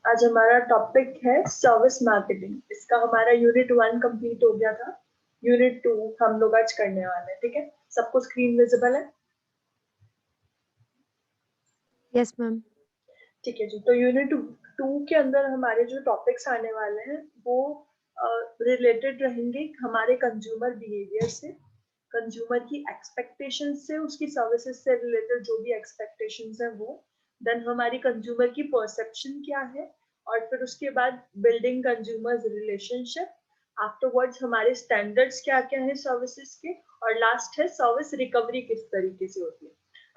आज हमारा टॉपिक है सर्विस मार्केटिंग। इसका हमारा यूनिट 1 कंप्लीट हो गया था। यूनिट 2 हम लोग आज करने वाले हैं। ठीक है, सबको स्क्रीन विजिबल है? Yes ma'am. ठीक है जी, तो यूनिट 2 के अंदर हमारे जो टॉपिक्स आने वाले हैं वो रिलेटेड रहेंगे हमारे कंज्यूमर बिहेवियर से, कंज्यूमर की एक्सपेक्टेशन से, उसकी सर्विसेज से रिलेटेड जो भी एक्सपेक्टेशंस है वो, देन हमारी कंज्यूमर की परसेप्शन क्या है, और फिर उसके बाद बिल्डिंग कंज्यूमर्स रिलेशनशिप, आफ्टरवर्ड्स हमारे स्टैंडर्ड्स क्या क्या है सर्विसेज के, और लास्ट है सर्विस रिकवरी किस तरीके से होती है।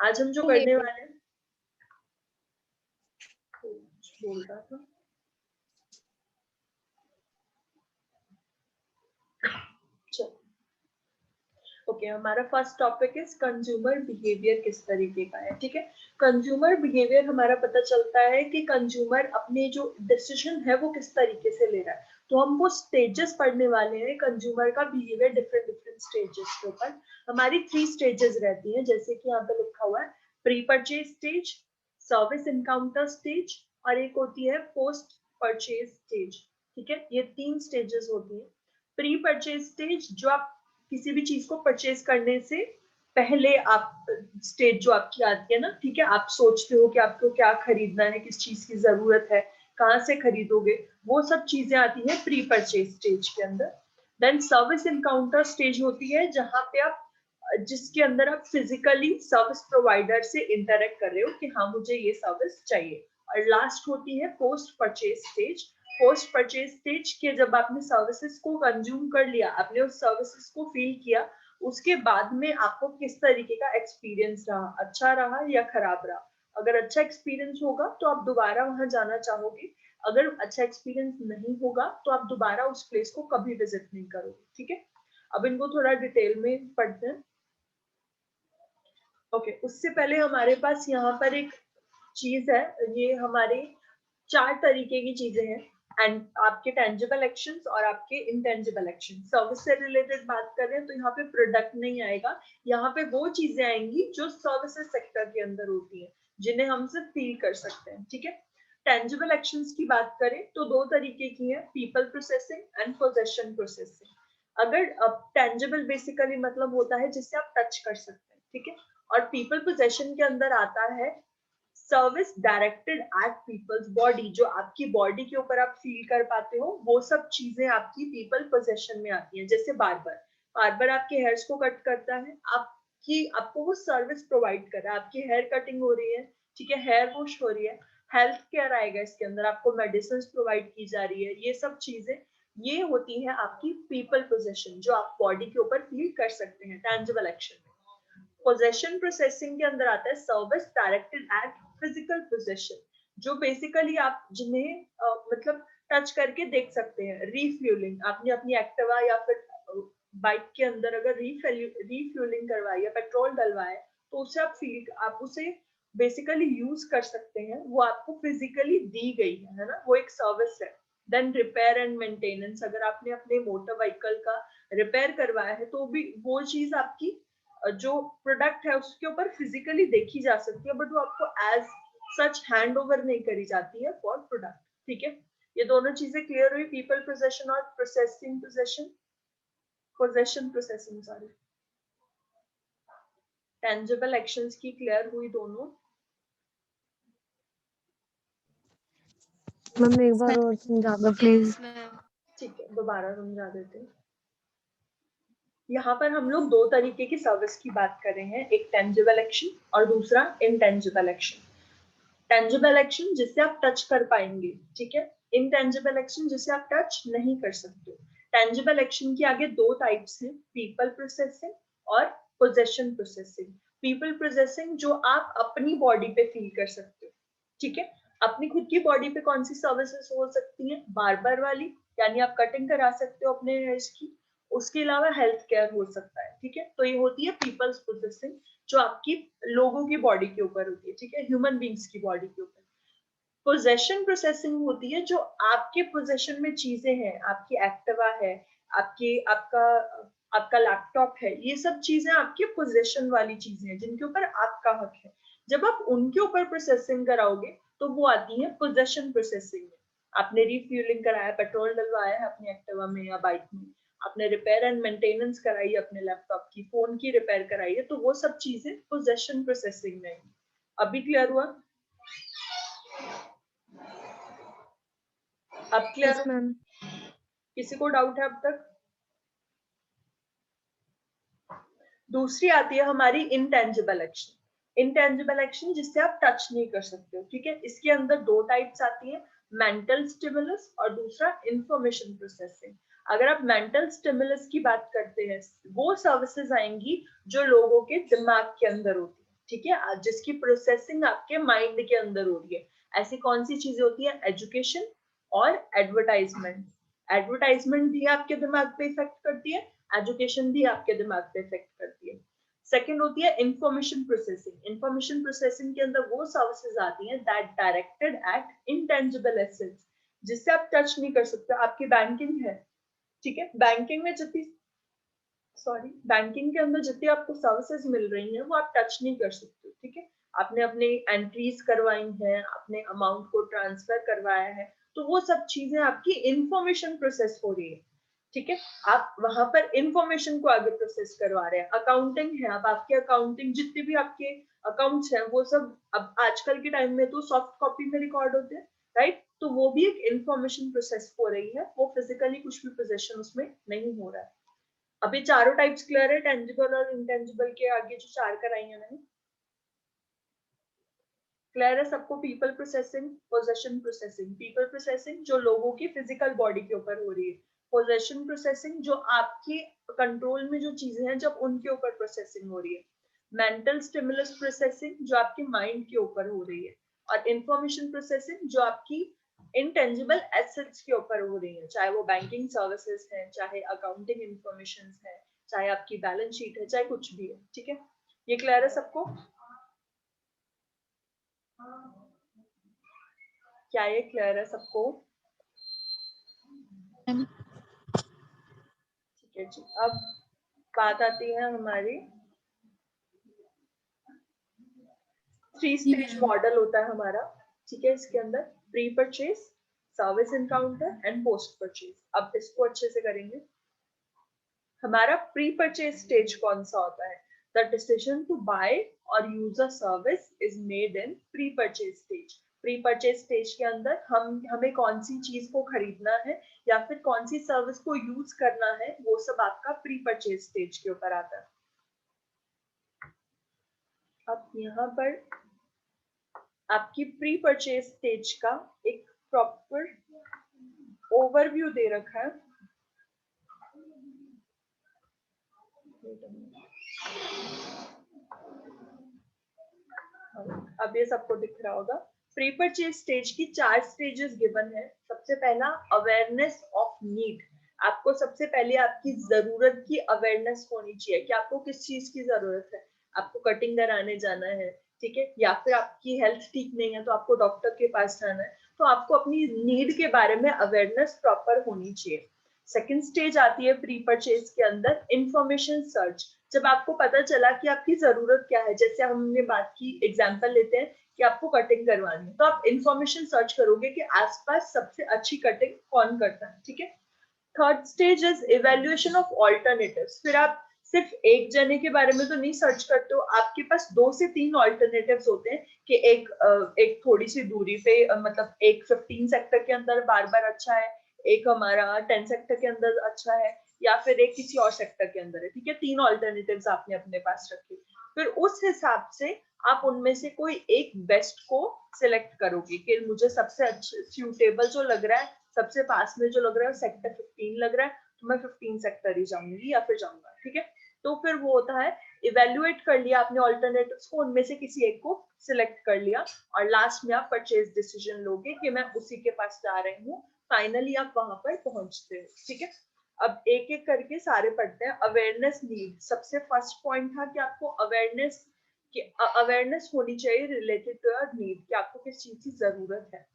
आज हम जो करने वाले हैं, बोल रहा था ओके, हमारा फर्स्ट टॉपिक है कंज्यूमर बिहेवियर किस तरीके का है। ठीक है, कंज्यूमर बिहेवियर हमारा पता चलता है कि कंज्यूमर अपने जो डिसीजन है वो किस तरीके से ले रहा है। तो हम वो स्टेजेस पढ़ने वाले हैं कंज्यूमर का बिहेवियर, डिफरेंट डिफरेंट स्टेजेस के ऊपर। हमारी 3 स्टेजेस रहती हैं, जैसे कि यहाँ पे लिखा हुआ है pre purchase stage, service encounter stage, और एक होती है पोस्ट परचेज स्टेज। ठीक है, ये 3 स्टेजेस होती है। प्री परचेज स्टेज जो आप किसी भी चीज को परचेज करने से पहले आप स्टेज जो आपकी आती है ना, ठीक है, आप सोचते हो कि आपको क्या खरीदना है, किस चीज की जरूरत है, कहाँ से खरीदोगे, वो सब चीजें आती है प्री परचेज स्टेज के अंदर। देन सर्विस इनकाउंटर स्टेज होती है जहां पे आप जिसके अंदर आप फिजिकली सर्विस प्रोवाइडर से इंटरेक्ट कर रहे हो कि हाँ मुझे ये सर्विस चाहिए। और लास्ट होती है post purchase stage. Post purchase stage के जब आपने सर्विसेज को कंज्यूम कर लिया, आपने उस सर्विसेज को फील किया, उसके बाद में आपको किस तरीके का एक्सपीरियंस रहा, अच्छा रहा या खराब रहा। अगर अच्छा एक्सपीरियंस होगा तो आप दोबारा वहां जाना चाहोगे, अगर अच्छा एक्सपीरियंस नहीं होगा तो आप दोबारा उस प्लेस को कभी विजिट नहीं करोगे। ठीक है, अब इनको थोड़ा डिटेल में पढ़ते हैं। ओके, उससे पहले हमारे पास यहाँ पर एक चीज है, ये हमारे 4 तरीके की चीजें हैं, एंड आपके टेंजिबल एक्शंस और आपके इंटेंजिबल एक्शन। सर्विस से रिलेटेड बात कर रहे हैं तो यहाँ पे प्रोडक्ट नहीं आएगा, यहाँ पे वो चीजें आएंगी जो सर्विसेज सेक्टर के अंदर होती हैं, जिन्हें हम सिर्फ फील कर सकते हैं। ठीक है, टेंजिबल एक्शंस की बात करें तो 2 तरीके की है, people processing and possession processing. अगर टेंजिबल बेसिकली मतलब होता है जिससे आप टच कर सकते हैं, ठीक है, और पीपल पोजेशन के अंदर आता है service directed at people's body, जो आपकी बॉडी के ऊपर आप फील कर पाते हो, वो सब चीजें आपकी पीपल पोजेशन में आती हैं। जैसे बार्बर, बार्बर आपके हेयर्स को कट करता है, आपको वो सर्विस प्रोवाइड कर रहा है, आपकी हेयर कटिंग हो रही है, ठीक है, हेयर वॉश हो रही है, हेल्थ केयर आएगा इसके अंदर, आपको मेडिसिन प्रोवाइड की जा रही है, ये सब चीजें ये होती है आपकी पीपल पोजेशन, जो आप बॉडी के ऊपर फील कर सकते हैं टेंजिबल एक्शन में। पोजेशन प्रोसेसिंग के अंदर आता है service directed eight physical possession, जो बेसिकली आप जिन्हें मतलब टच करके देख सकते हैं। रीफ्यूलिंग, आपने अपनी एक्टिवा या फिर बाइक के अंदर अगर रीफ्यूलिंग करवाई या पेट्रोल डलवाए तो उसे आप उसे बेसिकली यूज कर सकते हैं, वो आपको फिजिकली दी गई है ना, वो एक सर्विस है। देन रिपेयर एंड मेंटेनेंस, अगर आपने अपने मोटर व्हीकल का रिपेयर करवाया है तो भी वो चीज आपकी जो प्रोडक्ट है उसके ऊपर फिजिकली देखी जा सकती है, बट वो आपको एज सच हैंड ओवर नहीं करी जाती है फॉर प्रोडक्ट। ठीक है, ये दोनों चीजें क्लियर हुई, पीपल पोजेशन और possession processing sorry, tangible actions की क्लियर हुई दोनों। मैम एक बार और समझा दो प्लीज। ठीक है, दोबारा समझा देते हैं। यहाँ पर हम लोग 2 तरीके की सर्विस की बात कर रहे हैं, एक टेंजिबल एक्शन और दूसरा इनटेंजिबल एक्शन। टेंजिबल एक्शन जिससे आप टच कर पाएंगे, ठीक है, इनटेंजिबल एक्शन जिसे आप टच नहीं कर सकते। टेंजिबल एक्शन के आगे 2 टाइप्स हैं, पीपल प्रोसेसिंग और पोजेशन प्रोसेसिंग। पीपल प्रोसेसिंग जो आप अपनी बॉडी पे फील कर सकते हो, ठीक है, अपनी खुद की बॉडी पे कौन सी सर्विसेज हो सकती हैं, बार्बर वाली, यानी आप कटिंग करा सकते हो अपने हेयर्स की, उसके अलावा हेल्थ केयर हो सकता है। ठीक है, तो ये होती है पीपल्स प्रोसेसिंग, जो आपकी लोगों की बॉडी के ऊपर होती है, ठीक है, ह्यूमन बींग्स की बॉडी के ऊपर। पोजेशन प्रोसेसिंग होती है जो आपके पोजेशन में चीजें हैं, आपकी एक्टिवा है, आपका आपका लैपटॉप है, ये सब चीजें आपके पोजेशन वाली चीजें हैं जिनके ऊपर आपका हक है। जब आप उनके ऊपर प्रोसेसिंग कराओगे तो वो आती है पोजेशन प्रोसेसिंग में। आपने रिफ्यूलिंग कराया, पेट्रोल डलवाया है अपनी एक्टिवा में या बाइक में, आपने रिपेयर एंड मेंटेनेंस कराई है अपने लैपटॉप की, फोन की रिपेयर कराई है, तो वो सब चीजें पोजेशन प्रोसेसिंग में। अभी क्लियर हुआ? अब क्लियर? Yes, ma'am. किसी को डाउट है अब तक? दूसरी आती है हमारी इंटेंजिबल एक्शन। इंटेंजिबल एक्शन जिससे आप टच नहीं कर सकते हो, ठीक है। इसके अंदर दो टाइप्स आती है, मेंटल स्टिमुलस और दूसरा इंफॉर्मेशन प्रोसेसिंग। अगर आप मेंटल स्टिमुलस की बात करते हैं, वो सर्विसेज आएंगी जो लोगों के दिमाग के अंदर होती है, ठीक है, जिसकी प्रोसेसिंग आपके माइंड के अंदर हो रही है। ऐसी कौन सी चीजें होती है? एजुकेशन और एडवर्टाइजमेंट। एडवर्टाइजमेंट भी आपके दिमाग पे इफेक्ट करती है, एजुकेशन भी आपके दिमाग पे इफेक्ट करती है। सेकंड होती है इंफॉर्मेशन प्रोसेसिंग। इंफॉर्मेशन प्रोसेसिंग के अंदर वो सर्विसेज आती हैं that directed eight intangible assets, जिससे आप टच नहीं कर सकते। आपकी बैंकिंग है, ठीक है, बैंकिंग में जितनी बैंकिंग के अंदर जितनी आपको सर्विसेज मिल रही हैं वो आप टच नहीं कर सकते, ठीक है। आपने अपनी एंट्रीज करवाई हैं, अपने अमाउंट को ट्रांसफर करवाया है, तो वो सब चीजें आपकी इंफॉर्मेशन प्रोसेस हो रही है, ठीक है। आप वहां पर इंफॉर्मेशन को आगे प्रोसेस करवा रहे हैं। अकाउंटिंग है, अब आपके अकाउंटिंग जितने भी आपके अकाउंट्स हैं वो सब अब आजकल के टाइम में तो सॉफ्ट कॉपी में रिकॉर्ड होते हैं, राइट, तो वो भी एक इंफॉर्मेशन प्रोसेस हो रही है, वो फिजिकली कुछ भी पोजेशन उसमें नहीं हो रहा है। अभी चारों टाइप्स क्लियर है, टेंजिबल और इंटेंजिबल के आगे जो चार कराई है मैंने? क्लियर है सबको? People processing, possession processing. People processing जो लोगों की फिजिकल बॉडी के ऊपर हो रही है, पोजेशन प्रोसेसिंग जो आपके कंट्रोल में जो चीजें हैं जब उनके ऊपर प्रोसेसिंग हो रही है। मेंटल स्टिमुलस प्रोसेसिंग जो आपके माइंड के ऊपर हो रही है, और इंफॉर्मेशन प्रोसेसिंग जो आपकी इंटेंजिबल एसेट्स के ऊपर हो रही है, चाहे वो बैंकिंग सर्विसेज है, चाहे अकाउंटिंग इंफॉर्मेशन है, चाहे आपकी बैलेंस शीट है, चाहे कुछ भी है, ठीक है। ये क्लियर है सबको? क्या ये क्लियर है सबको? ठीक है जी। अब बात आती है हमारी 3 स्टेज मॉडल होता है हमारा, ठीक है। इसके अंदर pre purchase, service encounter and post purchase. अब इसको अच्छे से करेंगे। हमारा प्री परचेज स्टेज कौन सा होता है? द डिसीजन टू बाय और use a service is made in pre purchase stage. Pre purchase stage के अंदर हमें कौन सी चीज को खरीदना है या फिर कौन सी सर्विस को यूज करना है, वो सब आपका प्री परचेज स्टेज के ऊपर आता है। अब यहाँ पर आपकी प्री परचेज स्टेज का एक प्रॉपर ओवरव्यू दे रखा है। अब ये सबको दिख रहा होगा। प्री परचेज स्टेज की 4 स्टेजेस गिवन है। सबसे पहला अवेयरनेस ऑफ नीड। आपको सबसे पहले आपकी जरूरत की अवेयरनेस होनी चाहिए कि आपको किस चीज की जरूरत है। आपको कटिंग कराने जाना है, ठीक है, या फिर आपकी हेल्थ ठीक नहीं है तो आपको डॉक्टर के पास जाना है, तो आपको अपनी नीड के बारे में अवेयरनेस प्रॉपर होनी चाहिए। सेकेंड स्टेज आती है प्री परचेज के अंदर इंफॉर्मेशन सर्च। जब आपको पता चला कि आपकी जरूरत क्या है, जैसे हमने बात की, एग्जांपल लेते हैं कि आपको कटिंग करवानी है, तो आप इंफॉर्मेशन सर्च करोगे कि आसपास सबसे अच्छी कटिंग कौन करता है, ठीक है। Third stage is evaluation of alternatives. फिर आप सिर्फ एक जने के बारे में तो नहीं सर्च करते हो, आपके पास 2 से 3 ऑल्टरनेटिव्स होते हैं कि एक थोड़ी सी दूरी पे, मतलब एक 15 सेक्टर के अंदर बार बार अच्छा है, एक हमारा 10 सेक्टर के अंदर अच्छा है, या फिर एक किसी और सेक्टर के अंदर है, ठीक है। 3 ऑल्टरनेटिव्स आपने अपने पास रखे, फिर उस हिसाब से आप उनमें से कोई एक बेस्ट को सिलेक्ट करोगे कि मुझे सबसे अच्छा सूटेबल जो लग रहा है, सबसे पास में जो लग रहा है सेक्टर 15 लग रहा है, तो मैं 15 सेक्टर ही जाऊंगी या फिर जाऊंगा, ठीक है। तो फिर वो होता है इवेल्युएट कर लिया आपने ऑल्टरनेटिव्स को, उनमें से किसी एक को सिलेक्ट कर लिया, और लास्ट में आप परचेज डिसीजन लोगे कि मैं उसी के पास जा रही हूँ। फाइनली आप वहां पर पहुंचते हो, ठीक है। अब एक एक करके सारे पढ़ते हैं। अवेयरनेस नीड, सबसे फर्स्ट पॉइंट था कि आपको अवेयरनेस होनी चाहिए रिलेटेड टू योर नीड, कि आपको किस चीज की जरूरत है।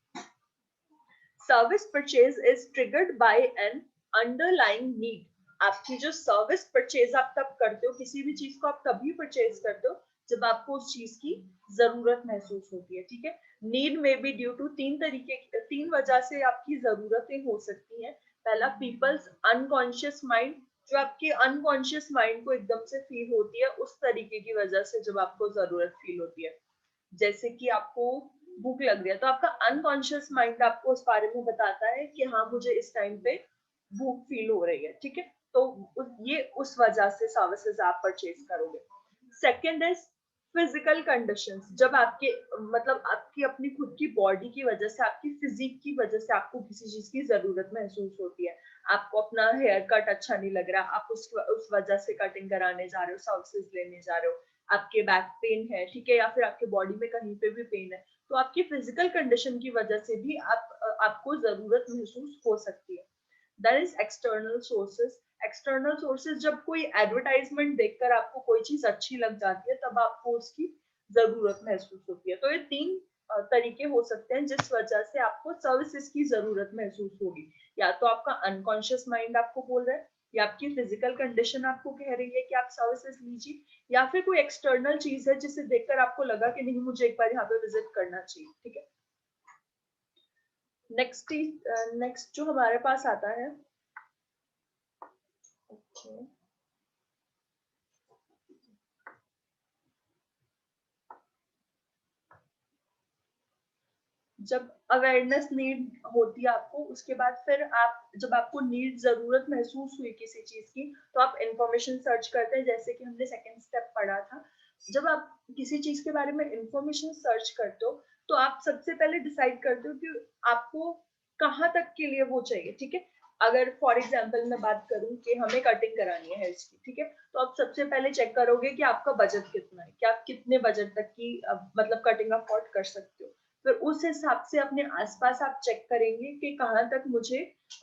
Service purchase is triggered by N underlying need. आपकी जो सर्विस परचेज आप तब करते हो, किसी भी चीज को आप तभी परचेज करते हो जब आपको उस चीज की जरूरत महसूस होती है, ठीक है। नीड में बी ड्यू टू तीन वजह से आपकी जरूरतें हो सकती हैं। पहला, पीपल्स अनकॉन्शियस माइंड, जो आपके अनकॉन्शियस माइंड को एकदम से फील होती है उस तरीके की वजह से जब आपको जरूरत फील होती है। जैसे कि आपको भूख लग रही है तो आपका अनकॉन्शियस माइंड आपको उस बारे में बताता है कि हाँ मुझे इस टाइम पे भूख फील हो रही है, ठीक है। तो ये उस वजह से सर्विसेज आप परचेज करोगे। सेकंड इज फिजिकल कंडीशंस, जब आपके मतलब आपकी अपनी खुद की बॉडी की वजह से, आपकी फिजिक की वजह से आपको किसी चीज की जरूरत महसूस होती है। आपको अपना हेयर कट अच्छा नहीं लग रहा, आप उस वजह से कटिंग कराने जा रहे हो, सर्विसेज लेने जा रहे हो। आपके बैक पेन है, ठीक है, या फिर आपके बॉडी में कहीं पे भी पेन है, तो आपकी फिजिकल कंडीशन की वजह से भी आपको जरूरत महसूस हो सकती है। That is external sources. External sources, जब कोई एडवर्टाइजमेंट देखकर आपको कोई चीज अच्छी लग जाती है तब आपको उसकी जरूरत महसूस होती है। तो ये तीन तरीके हो सकते हैं जिस वजह से आपको सर्विसेज की जरूरत महसूस होगी। या तो आपका अनकॉन्शियस माइंड आपको बोल रहा है, या आपकी फिजिकल कंडीशन आपको कह रही है कि आप सर्विसेज लीजिए, या फिर कोई एक्सटर्नल चीज है जिसे देखकर आपको लगा कि नहीं मुझे एक बार यहाँ पे विजिट करना चाहिए, ठीक है। नेक्स्ट जो हमारे पास आता है, okay. जब अवेयरनेस नीड होती है आपको, उसके बाद फिर आप जब आपको नीड जरूरत महसूस हुई किसी चीज की तो आप इंफॉर्मेशन सर्च करते हैं, जैसे कि हमने सेकंड स्टेप पढ़ा था। जब आप किसी चीज के बारे में इंफॉर्मेशन सर्च करते हो तो आप सबसे पहले डिसाइड करते हो कि आपको कहाँ तक के लिए वो चाहिए, ठीक है। अगर फॉर एग्जाम्पल मैं बात करूं कि हमें कटिंग करानी है हेयर्स की, ठीक है, तो आप सबसे पहले चेक करोगे कि आपका बजट कितना है, कि आप कितने बजट तक की मतलब कटिंग अफोर्ड कर सकते हो। फिर उस हिसाब से अपने आसपास आप चेक करेंगे कि कहाँ तक मुझे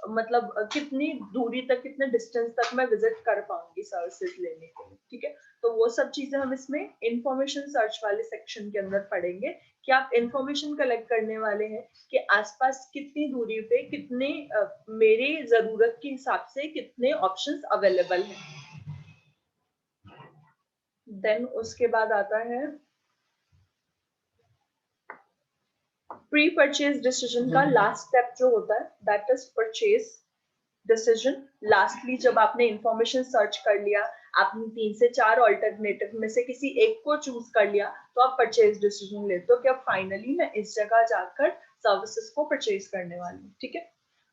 मतलब कितनी दूरी तक, कितने डिस्टेंस तक मैं विजिट कर पाऊंगी सर्विसेज लेने के लिए, ठीक है। तो वो सब चीजें हम इसमें इंफॉर्मेशन सर्च वाले सेक्शन के अंदर पढ़ेंगे कि आप इंफॉर्मेशन कलेक्ट करने वाले हैं कि आसपास कितनी दूरी पे कितने मेरे जरूरत के हिसाब से कितने ऑप्शंस अवेलेबल हैं। देन उसके बाद आता है प्री परचेज डिसीजन का लास्ट स्टेप जो होता है, that is purchase decision. Lastly जब आपने इंफॉर्मेशन सर्च कर लिया, आपने 3 से 4 ऑल्टरनेटिव में से किसी एक को चूज कर लिया, तो आप परचेज डिसीजन लेते हो कि अब फाइनली मैं इस जगह जाकर सर्विसेज को परचेज करने वाली हूँ, ठीक है।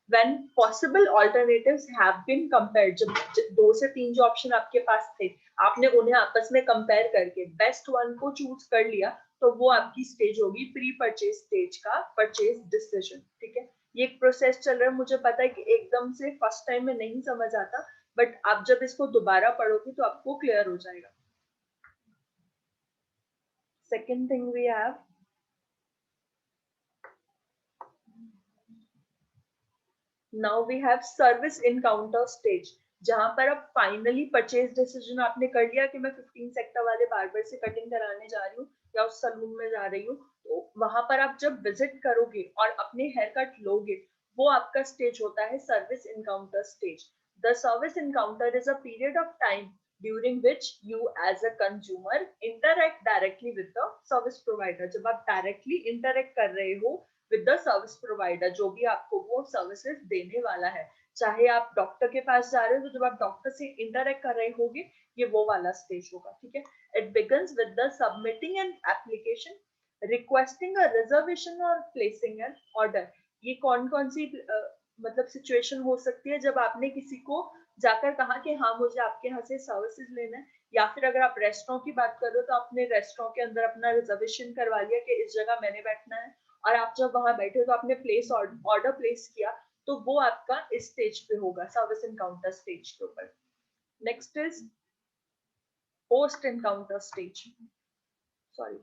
When possible alternatives have been compared, जब 2 से 3 जो ऑप्शन आपके पास थे, आपने उन्हें आपस में कंपेयर करके बेस्ट वन को चूज कर लिया, तो वो आपकी स्टेज होगी प्री परचेज स्टेज का परचेज डिसीजन, ठीक है। ये एक प्रोसेस चल रहा है, मुझे पता है कि एकदम से फर्स्ट टाइम में नहीं समझ आता, बट आप जब इसको दोबारा पढ़ोगे तो आपको क्लियर हो जाएगा। Second thing we have now we have service encounter stage, जहां पर अब फाइनली परचेज डिसीजन आपने कर लिया कि मैं 15 सेक्टर वाले बार्बर से कटिंग कराने जा रही हूँ या उस सलून में जा रही हूँ, तो वहां पर आप जब विजिट करोगे और अपने हेयर कट लोगे, वो आपका स्टेज होता है service encounter stage. The service encounter is a period of time during which you as a consumer interact directly with the service provider. जब आप डायरेक्टली इंटरैक्ट कर रहे हो विद द सर्विस प्रोवाइडर, जो भी आपको वो सर्विसेज देने वाला है, चाहे आप डॉक्टर के पास जा रहे हो तो जब आप डॉक्टर से इंटरैक्ट कर रहे होगे, ये वो वाला स्टेज होगा, ठीक है। It begins with the submitting an application, requesting a reservation और प्लेसिंग एन ऑर्डर। ये कौन कौन सी मतलब सिचुएशन हो सकती है जब आपने किसी को जाकर कहा कि हाँ मुझे आपके यहाँ से सर्विसेज लेना है, या फिर अगर आप रेस्टोरेंट की बात कर रहे हो तो आपने रेस्टोरेंट के अंदर अपना रिजर्वेशन करवा लिया कि इस जगह मैंने बैठना है, और आप जब वहां बैठे हो तो आपने प्लेस ऑर्डर प्लेस किया, तो वो आपका इस स्टेज पे होगा, सर्विस एनकाउंटर स्टेज के ऊपर। Next is post encounter stage, sorry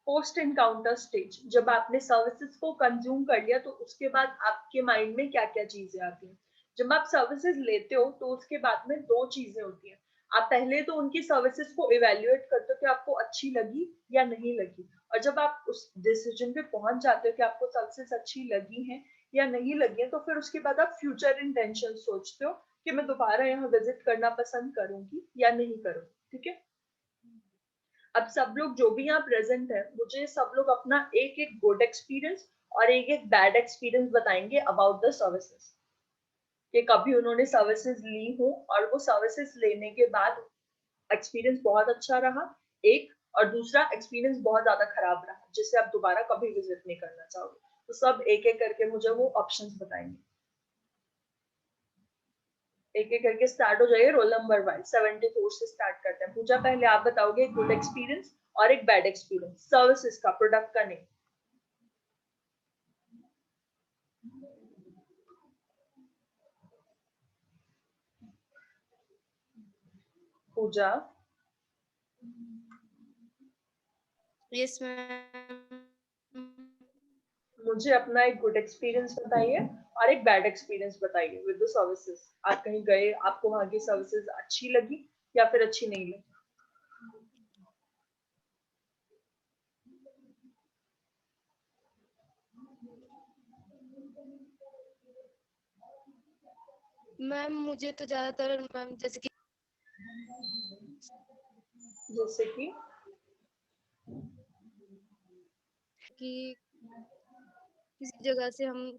post encounter stage. जब आपने सर्विसेज को कंज्यूम कर लिया तो उसके बाद आपके माइंड में क्या क्या चीजें आती हैं। जब आप सर्विसेज लेते हो तो उसके बाद में दो चीजें होती हैं। आप पहले तो उनकी सर्विसेज को इवेल्युएट करते हो कि आपको अच्छी लगी या नहीं लगी, और जब आप उस डिसीजन पे पहुंच जाते हो कि आपको सर्विसेज अच्छी लगी हैं या नहीं लगी हैं, तो फिर उसके बाद आप फ्यूचर इंटेंशन सोचते हो कि मैं दोबारा यहाँ विजिट करना पसंद करूंगी या नहीं करूंगी। ठीक है, अब सब लोग जो भी यहाँ प्रेजेंट है, मुझे सब लोग अपना एक एक गुड एक्सपीरियंस और एक एक बैड एक्सपीरियंस बताएंगे अबाउट द सर्विसेज, कि कभी उन्होंने सर्विसेज ली हो और वो सर्विसेज लेने के बाद एक्सपीरियंस बहुत अच्छा रहा एक, और दूसरा एक्सपीरियंस बहुत ज्यादा खराब रहा जिससे आप दोबारा कभी विजिट नहीं करना चाहोगे। तो सब एक एक करके मुझे वो ऑप्शंस बताएंगे। एक एक करके स्टार्ट हो जाइए, रोल नंबर वाइज 74 से स्टार्ट करते हैं। पूजा पहले आप बताओगे गुड एक्सपीरियंस और एक बैड एक्सपीरियंस सर्विसेज का, प्रोडक्ट का नहीं। पूजा। Yes ma'am. मुझे अपना एक गुड एक्सपीरियंस बताइए और एक बैड एक्सपीरियंस बताइए विद द सर्विसेज। आप कहीं गए, आपको वहां की सर्विसेज अच्छी लगी या फिर अच्छी नहीं लगी? मैम मुझे तो ज्यादातर मैम जैसे कि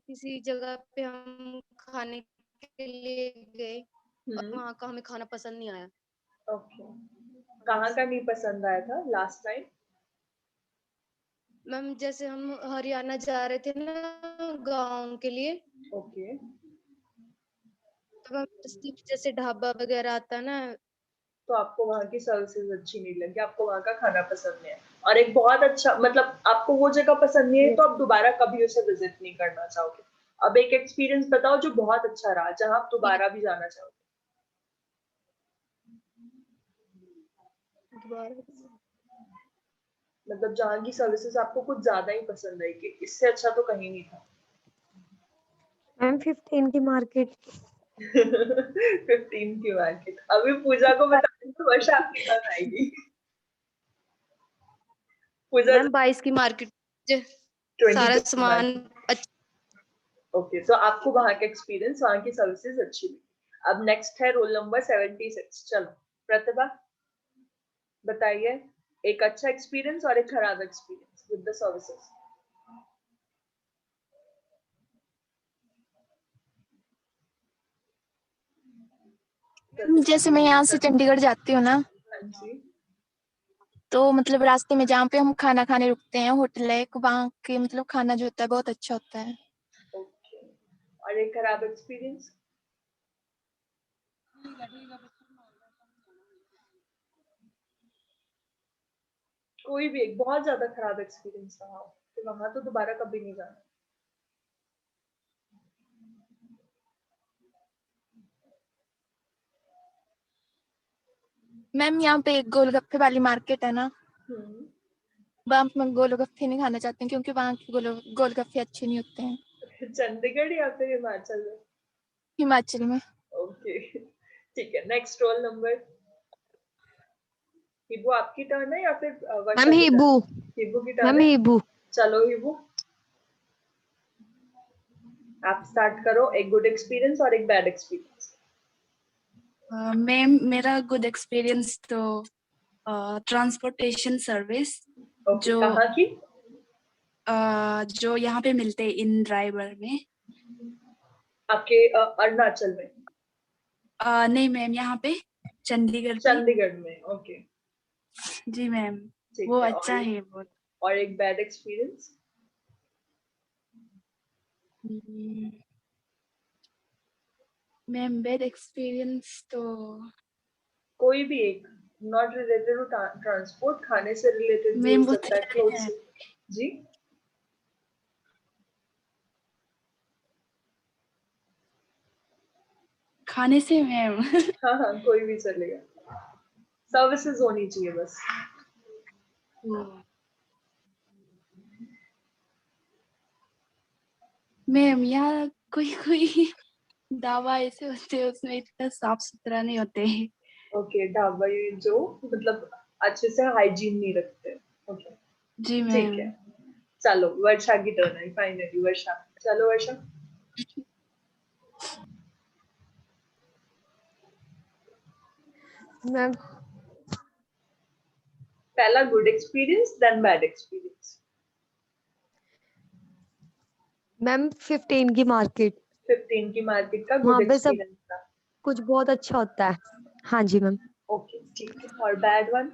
किसी जगह पे हम खाने के लिए गए और वहाँ का हमें खाना पसंद नहीं आया। ओके, कहाँ का नहीं पसंद आया था लास्ट टाइम? मैम जैसे हम हरियाणा जा रहे थे ना गांव के लिए, ओके, तो हम जैसे ढाबा वगैरह आता ना, तो आपको वहाँ की सर्विसेज अच्छी नहीं लगी, आपको वहाँ का खाना पसंद नहीं है, और एक बहुत अच्छा, मतलब आपको वो जगह पसंद नहीं है तो आप दोबारा कभी उसे विजिट नहीं करना चाहोगे। अब एक एक्सपीरियंस बताओ जो बहुत अच्छा रहा, जहाँ आप दोबारा भी जाना चाहोगे। मतलब जहाँ की सर्विसेज आपको कुछ ज्यादा ही पसंद आई कि इससे अच्छा तो कहीं नहीं था। मैम 15 की मार्केट। 15 की मार्केट। अभी पूजा को बताऊंगी तो वर्षा आपके पास आएगी। पूजा मैम 22 की मार्केट, सारा 22 की सामान मार्केट। अच्छा। ओके, तो आपको वहाँ का एक्सपीरियंस, वहाँ की सर्विसेज अच्छी लगी। अब नेक्स्ट है रोल नंबर 76। चलो प्रतिभा, बताइए एक अच्छा एक्सपीरियंस और एक खराब एक्सपीरियंस विद द सर्विसेज। जैसे मैं यहाँ से चंडीगढ़ जाती हूँ ना, हाँ जी। तो मतलब रास्ते में जहाँ पे हम खाना खाने रुकते हैं, होटल है एक, वहाँ के मतलब खाना जो होता है बहुत अच्छा होता है। ओके, और एक खराब एक्सपीरियंस? कोई भी एक बहुत ज्यादा खराब एक्सपीरियंस रहा हो तो वहां तो दोबारा कभी नहीं जाना। मैम यहाँ पे एक गोलगप्पे वाली मार्केट है ना, हम्म, वहाँ पे मैं गोलगप्पे नहीं खाना चाहती हूँ क्योंकि वहाँ के गोलगप्पे अच्छे नहीं होते हैं। चंडीगढ़ या फिर हिमाचल में? हिमाचल में। ओके, ठीक है, नेक्स्ट रोल नंबर। हिबू आपकी टर्न है या फिर वर्षा मैम की हिबू। टर्न? हिबू की टर्न मैम है। हिबू। चलो हिबू, आप स्टार्ट करो, एक गुड एक्सपीरियंस और एक बैड एक्सपीरियंस। मैम मेरा गुड एक्सपीरियंस तो ट्रांसपोर्टेशन सर्विस ओके, जो कहाँ की? जो यहाँ पे मिलते हैं इन ड्राइवर में। आपके अरुणाचल में? नहीं मैम, यहाँ पे चंडीगढ़ पे। चंडीगढ़ में, ओके, जी मैम, ठीक वो है। अच्छा है बहुत। और एक bad experience? Ma'am bad experience तो कोई भी एक, नॉट रिलेटेड टू ट्रांसपोर्ट, खाने से रिलेटेड भी हो मैम वो सकता है, क्लोथ से। जी, खाने से मैम। हाँ हाँ, कोई भी चलेगा, सर्विसेज होनी चाहिए बस। मैम यहाँ कोई कोई ढाबा ऐसे होते हैं उसमें इतना साफ सुथरा नहीं होते हैं। ओके, ढाबा ये जो मतलब अच्छे से हाइजीन नहीं रखते। ओके, जी ठीक है, मैम। चलो वर्षा की टर्न है फाइनली। वर्षा, चलो वर्षा। मैम पहला good experience, then bad experience. Ma'am 15 की मार्केट, 15 की मार्केट का गुड वहाँ पे सब एक्सपीरियंस था। कुछ बहुत अच्छा होता है। हाँ जी मैम। ओके ठीक है, और बैड वन?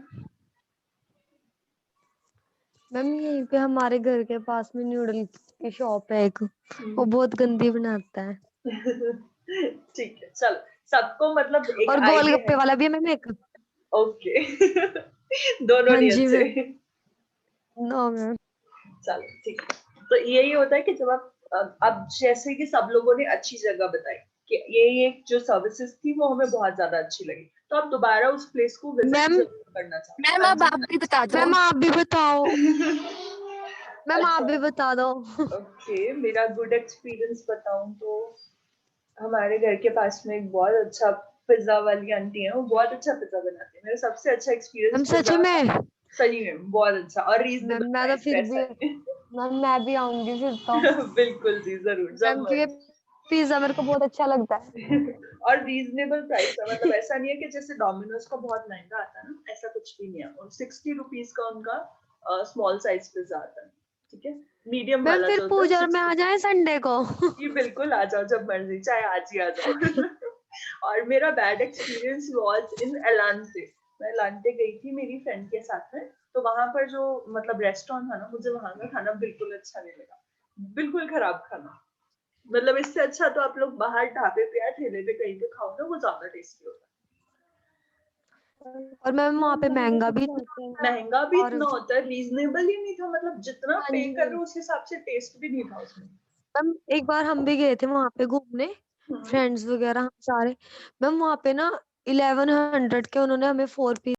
मैम यहीं पे हमारे घर के पास में नूडल की शॉप है एक, वो बहुत गंदी बनाता है। ठीक है, चलो सबको मतलब एक और आइडिया गोलगप्पे है। वाला भी है मैम एक। ओके। दोनों हाँ नहीं जी अच्छे। मैम। No ma'am. चलो ठीक है, तो यही होता है कि जब आप अब जैसे कि सब लोगों ने अच्छी जगह बताई कि ये जो सर्विसेज थी वो हमें बहुत ज्यादा अच्छी लगी, तो आप दोबारा उस प्लेस को विजिट मैम जरूर करना चाहोगे। मैम हाँ अब जी। आप भी बता दो। मैम आप भी बताओ। मैम आप अच्छा, भी बता दो। ओके, मेरा गुड एक्सपीरियंस बताऊं तो हमारे घर के पास में एक बहुत अच्छा पिज्जा वाली आंटी है, वो बहुत अच्छा पिज्जा बनाती है। मेरा सबसे अच्छा एक्सपीरियंस मैम सच पिज्जा का, में? सही में बहुत अच्छा और मैम रीजनेबल मैं तो प्राइस पे, फिर ऐसा भी, नहीं मैम मैं भी आऊंगी फिर तो। है। बिल्कुल जी, जरूर, जब मैम क्योंकि पिज्जा मेरे को बहुत अच्छा लगता है। मर्जी। और रीजनेबल प्राइस है, मतलब ऐसा नहीं है कि जैसे डोमिनोज का बहुत महंगा आता है ना, ऐसा कुछ भी नहीं है। और 60 रुपीज का उनका स्मॉल साइज पिज्जा आता है, ठीक है। मीडियम मैम वाला फिर जो होता है पूजा में आ 60। जाए संडे को। जी बिल्कुल, आ जाओ जब मर्जी, चाहे आज ही आ जाओ। और मेरा bad experience was in Elante. मैं एलांटे गई थी मेरी फ्रेंड के साथ में, तो वहां पर जो मतलब रेस्टोरेंट था ना, मुझे वहां का खाना बिल्कुल अच्छा नहीं लगा, बिल्कुल खराब खाना। मतलब इससे अच्छा तो आप लोग बाहर ढाबे पे या ठेले पे कहीं पे खाओ ना, वो ज्यादा टेस्टी होता और मैम वहाँ पे महंगा भी इतना है। होता है। महंगा भी और इतना होता है, रीजनेबल ही नहीं था, मतलब जितना हाँ पे जी कर रहे मैम। हो उस हिसाब से टेस्ट भी नहीं था उसमें। मैम एक बार हम भी गए थे वहाँ पे घूमने, हम्म। फ्रेंड्स वगैरह हम सारे। मैम वहाँ पे ना 1100 के उन्होंने हमें 4 पीस